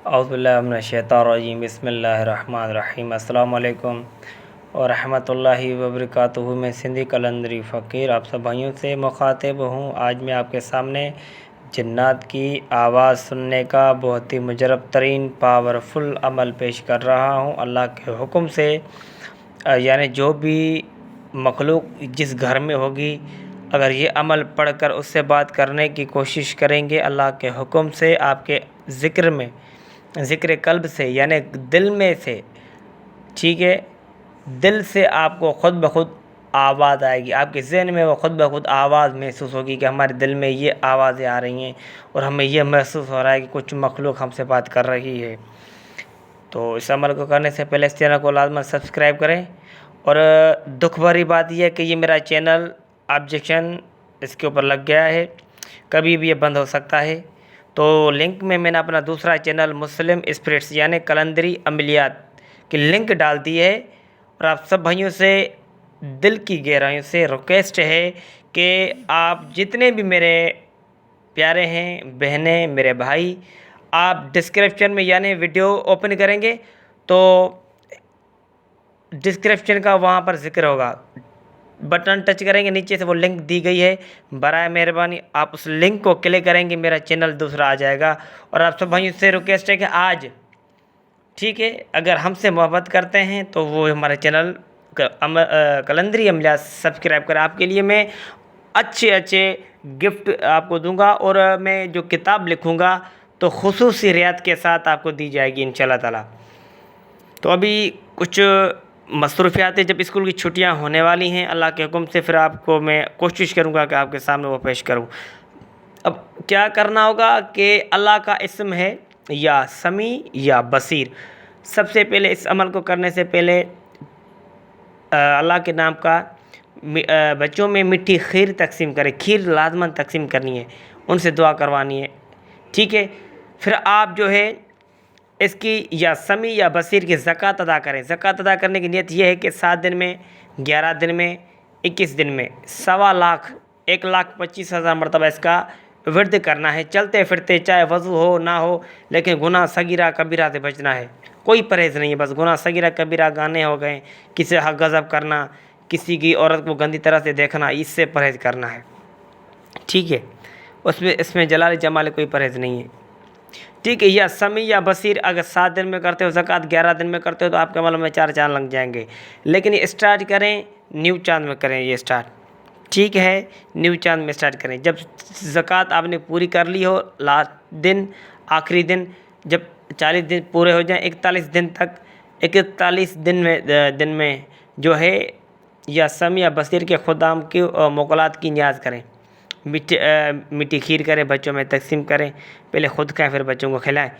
औज़ुबिल्लाहिमिनश्शैतानिर्रजीम बिस्मिल्लाहिर्रहमानिर्रहीम। अस्सलाम वालेकुम वरहमतुल्लाहि वबरकातुहू। मैं सिंधी कलंदरी फ़कीर आप सब भाइयों से मुखातिब हूँ। आज मैं आपके सामने जिन्नात की आवाज़ सुनने का बहुत ही मुजरब तरीन पावरफुल अमल पेश कर रहा हूँ। अल्लाह के हुक्म से यानी जो भी मखलूक जिस घर में होगी, अगर ये अमल पढ़कर उससे बात करने की कोशिश करेंगे, अल्लाह के हुक्म से आपके ज़िक्र कल्ब से यानी दिल में से, ठीक है, दिल से आपको ख़ुद ब खुद आवाज़ आएगी। आपके ज़हन में वो ख़ुद ब खुद आवाज़ महसूस होगी कि हमारे दिल में ये आवाज़ें आ रही हैं और हमें ये महसूस हो रहा है कि कुछ मखलूक हमसे बात कर रही है। तो इस अमल को करने से पहले इस चैनल को लाज़मन सब्सक्राइब करें। और दुख भरी बात यह है कि ये मेरा चैनल ऑब्जेक्शन इसके ऊपर लग गया है, कभी भी ये बंद हो सकता है। तो लिंक में मैंने अपना दूसरा चैनल मुस्लिम स्पिरिट्स यानी कलंदरी अमलियात की लिंक डाल दी है। और आप सब भाइयों से दिल की गहराइयों से रिक्वेस्ट है कि आप जितने भी मेरे प्यारे हैं, बहनें, मेरे भाई, आप डिस्क्रिप्शन में यानी वीडियो ओपन करेंगे तो डिस्क्रिप्शन का वहाँ पर ज़िक्र होगा, बटन टच करेंगे, नीचे से वो लिंक दी गई है, बराए मेहरबानी आप उस लिंक को क्लिक करेंगे, मेरा चैनल दूसरा आ जाएगा। और आप सब भाइयों से रिक्वेस्ट है कि आज, ठीक है, अगर हमसे मोहब्बत करते हैं तो वो हमारे चैनल कलंदरी अमलियात सब्सक्राइब करें। आपके लिए मैं अच्छे अच्छे गिफ्ट आपको दूंगा और मैं जो किताब लिखूंगा तो खुसूसी रियायत के साथ आपको दी जाएगी इंशाल्लाह ताला। तो अभी कुछ मसरूफियात, जब स्कूल की छुट्टियां होने वाली हैं अल्लाह के हुक्म से, फिर आपको मैं कोशिश करूंगा कि आपके सामने वो पेश करूं। अब क्या करना होगा कि अल्लाह का इस्म है या समी या बसीर। सबसे पहले इस अमल को करने से पहले अल्लाह के नाम का बच्चों में मीठी खीर तकसीम करें। खीर लाजमन तकसीम करनी है, उनसे दुआ करवानी है, ठीक है। फिर आप जो है इसकी या समी या बसीर की ज़कात अदा करें। ज़कात अदा करने की नीयत यह है कि 7 दिन में, 11 दिन में, 21 दिन में 1.25 लाख 1,25,000 मरतबा इसका विर्द करना है, चलते फिरते, चाहे वज़ू हो ना हो। लेकिन गुनाह सगीरा कबीरा से बचना है, कोई परहेज़ नहीं है। बस गुनाह सगीरा कबीरा गाने हो गए, किसी हक़ गज़ब करना, किसी की औरत को गंदी तरह से देखना, इससे परहेज़ करना है, ठीक है। इसमें जलाल जमाल कोई परहेज़ नहीं है, ठीक है। या समी या बसीर अगर 7 दिन में करते हो ज़कात, 11 दिन में करते हो तो आपके अमल में 4 चाँद लग जाएंगे। लेकिन ये स्टार्ट करें न्यू चाँद में करें, ये स्टार्ट, ठीक है, न्यू चाँद में स्टार्ट करें। जब ज़कात आपने पूरी कर ली हो, लास्ट दिन, आखिरी दिन, जब 40 दिन पूरे हो जाएं, 41 दिन तक, 41 दिन में जो है या समी या बसीर के खुदाम की मोकलात की नियाज़ करें। मीठी खीर करें, बच्चों में तकसीम करें, पहले ख़ुद खाएँ फिर बच्चों को खिलाएं,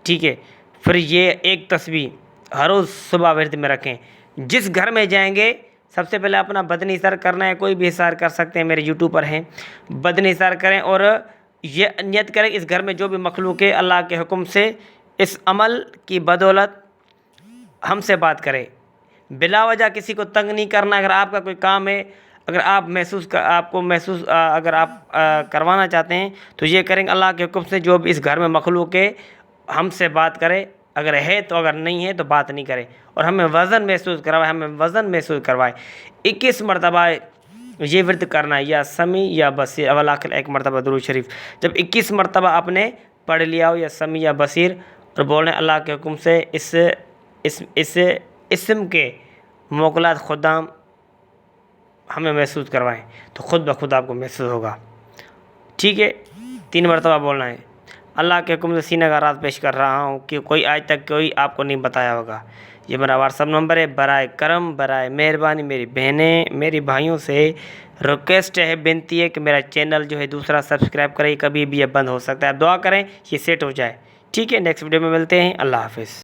ठीक है। फिर ये एक तस्बीह हर रोज़ सुबह वर्द में रखें। जिस घर में जाएंगे सबसे पहले अपना बदनी सर करना है, कोई भी इशार कर सकते हैं, मेरे यूट्यूब पर हैं, बदनी इशार करें और ये नियत करें इस घर में जो भी मखलूक है अल्लाह के हुक्म से इस अमल की बदौलत हमसे बात करें। बिला वजह किसी को तंग नहीं करना। अगर आपका कोई काम है, अगर आप अगर आप करवाना चाहते हैं तो ये करेंगे, अल्लाह के हुक्म से जो भी इस घर में मखलूक है हमसे बात करे, अगर है तो, अगर नहीं है तो बात नहीं करे। और हमें वज़न महसूस करवाए 21 मरतबा ये विर्द करना है, या समी या बसीर अवल आखिर 1 मरतबा दुरूद शरीफ। जब 21 मरतबा आपने पढ़ लिया हो, या समी या बसीर, और बोल रहे अल्लाह के हुक्म से इस इस्म के मोकलात खुदाम हमें महसूस करवाएं, तो ख़ुद ब खुद आपको महसूस होगा, ठीक है। 3 मरतबा बोलना है। अल्लाह के हुक्म से सीने का राज पेश कर रहा हूँ कि कोई आज तक कोई आपको नहीं बताया होगा। ये मेरा व्हाट्सअप नंबर है। बराए करम, बराए मेहरबानी मेरी बहनें, मेरी भाइयों से रिक्वेस्ट है, बेनती है कि मेरा चैनल जो है दूसरा सब्सक्राइब करें, कभी भी ये बंद हो सकता है। दुआ करें ये सेट हो जाए, ठीक है। नेक्स्ट वीडियो में मिलते हैं, अल्लाह हाफिज़।